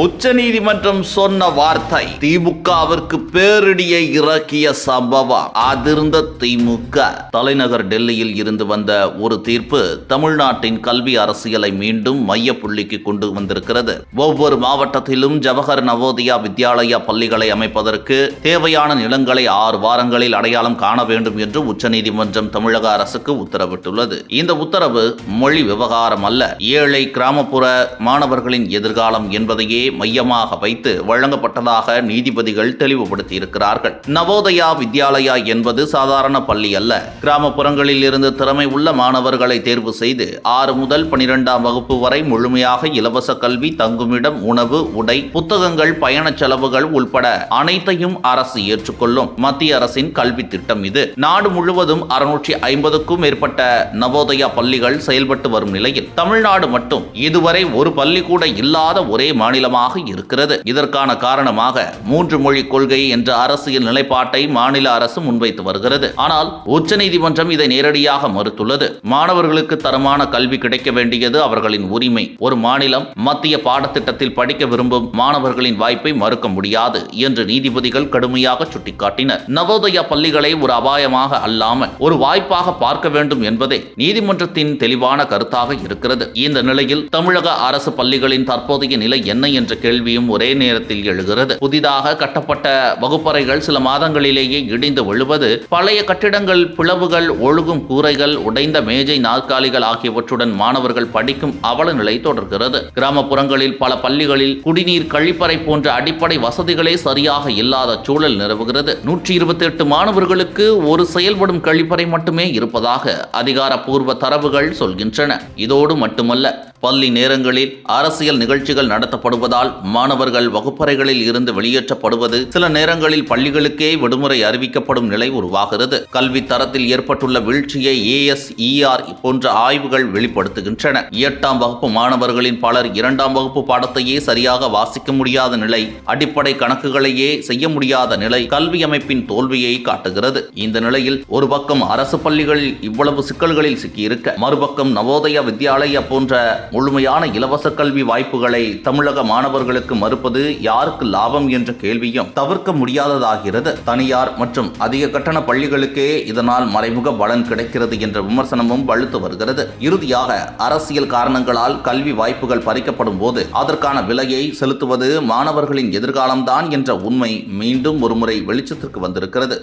உச்சநீதிமன்றம் சொன்ன வார்த்தை திமுகவிற்கு பேரிடியை இறக்கிய சம்பவம். அதிர்ந்த திமுக. தலைநகர் டெல்லியில் இருந்து வந்த ஒரு தீர்ப்பு தமிழ்நாட்டின் கல்வி அரசியலை மீண்டும் மைய புள்ளிக்கு கொண்டு வந்திருக்கிறது. ஒவ்வொரு மாவட்டத்திலும் ஜவஹர் நவோதயா வித்யாலயா பள்ளிகளை அமைப்பதற்கு தேவையான நிலங்களை 6 வாரங்களில் அடையாளம் காண வேண்டும் என்று உச்சநீதிமன்றம் தமிழக அரசுக்கு உத்தரவிட்டுள்ளது. இந்த உத்தரவு மொழி விவகாரம் அல்ல, ஏழை கிராமப்புற மாணவர்களின் எதிர்காலம் என்பதையே மையமாக வைத்து வழங்கப்பட்டதாக நீதிபதிகள் தெளிவுபடுத்தியிருக்கிறார்கள். நவோதயா வித்யாலயா என்பது சாதாரண பள்ளி அல்ல. கிராமப்புறங்களில் இருந்து திறமை உள்ள மாணவர்களை தேர்வு செய்து 6 முதல் 12ஆம் வகுப்பு வரை முழுமையாக இலவச கல்வி, தங்குமிடம், உணவு, உடை, புத்தகங்கள், பயணச் செலவுகள் உள்பட அனைத்தையும் அரசு ஏற்றுக்கொள்ளும் மத்திய அரசின் கல்வி திட்டம் இது. நாடு முழுவதும் 650க்கும் மேற்பட்ட நவோதயா பள்ளிகள் செயல்பட்டு வரும் நிலையில் தமிழ்நாடு மட்டும் இதுவரை ஒரு பள்ளி கூட இல்லாத ஒரே மாநிலமாக இருக்கிறது. இதற்கான காரணமாக 3 மொழி கொள்கை என்ற அரசியல் நிலைப்பாட்டை மாநில அரசு முன்வைத்து வருகிறது. ஆனால் உச்சநீதிமன்றம் இதை நேரடியாக மறுத்துள்ளது. மாணவர்களுக்கு தரமான கல்வி கிடைக்க வேண்டியது அவர்களின் உரிமை. ஒரு மாநிலம் மத்திய பாடத்திட்டத்தில் படிக்க விரும்பும் மாணவர்களின் வாய்ப்பை மறுக்க முடியாது என்று நீதிபதிகள் கடுமையாக சுட்டிக்காட்டினர். நவோதயா பள்ளிகளை ஒரு அபாயமாக அல்லாமல் ஒரு வாய்ப்பாக பார்க்க வேண்டும் என்பதே நீதிமன்றத்தின் தெளிவான கருத்தாக இருக்கிறது. இந்த நிலையில் தமிழக அரசு பள்ளிகளின் தற்போதைய நிலை என்ன என்ற கேள்வியும் ஒரே நேரத்தில் எழுகிறது. புதிதாக கட்டப்பட்ட வகுப்பறைகள் சில மாதங்களிலேயே இடிந்து விழுவது, பழைய கட்டிடங்கள், பிளவுகள், ஒழுகும் கூரைகள், உடைந்த மேஜை, நாற்காலிகள் ஆகியவற்றுடன் மாணவர்கள் படிக்கும் அவல நிலை தொடர்கிறது. கிராமப்புறங்களில் பல பள்ளிகளில் குடிநீர், கழிப்பறை போன்ற அடிப்படை வசதிகளே சரியாக இல்லாத சூழல் நிலவுகிறது. 128 மாணவர்களுக்கு ஒரு செயல்படும் கழிப்பறை மட்டுமே இருப்பதாக அதிகாரப்பூர்வ தரவுகள் சொல்கின்றன. இதோடு மட்டுமல்ல, பள்ளி நேரங்களில் அரசியல் நிகழ்ச்சிகள் நடத்தப்படுவதால் மாணவர்கள் வகுப்பறைகளில் இருந்து வெளியேற்றப்படுவது, சில நேரங்களில் பள்ளிகளுக்கே விடுமுறை அறிவிக்கப்படும் நிலை உருவாகிறது. கல்வி தரத்தில் ஏற்பட்டுள்ள வீழ்ச்சியை ASER போன்ற ஆய்வுகள் வெளிப்படுத்துகின்றன. 8ஆம் வகுப்பு மாணவர்களின் பலர் 2ஆம் வகுப்பு பாடத்தையே சரியாக வாசிக்க முடியாத நிலை, அடிப்படை கணக்குகளையே செய்ய முடியாத நிலை கல்வி அமைப்பின் தோல்வியை காட்டுகிறது. இந்த நிலையில் ஒரு பக்கம் அரசு பள்ளிகளில் இவ்வளவு சிக்கல்களில் சிக்கியிருக்க, மறுபக்கம் நவோதயா வித்யாலயா போன்ற முழுமையான இலவச கல்வி வாய்ப்புகளை தமிழக மாணவர்களுக்கு மறுப்பது யாருக்கு லாபம் என்ற கேள்வியும் தவிர்க்க முடியாததாகிறது. தனியார் மற்றும் அதிக கட்டண பள்ளிகளுக்கே இதனால் மறைமுக பலன் கிடைக்கிறது என்ற விமர்சனமும் வலுத்து வருகிறது. இறுதியாக அரசியல் காரணங்களால் கல்வி வாய்ப்புகள் பறிக்கப்படும் போது அதற்கான விலையை செலுத்துவது மாணவர்களின் எதிர்காலம்தான் என்ற உண்மை மீண்டும் ஒருமுறை வெளிச்சத்திற்கு வந்திருக்கிறது.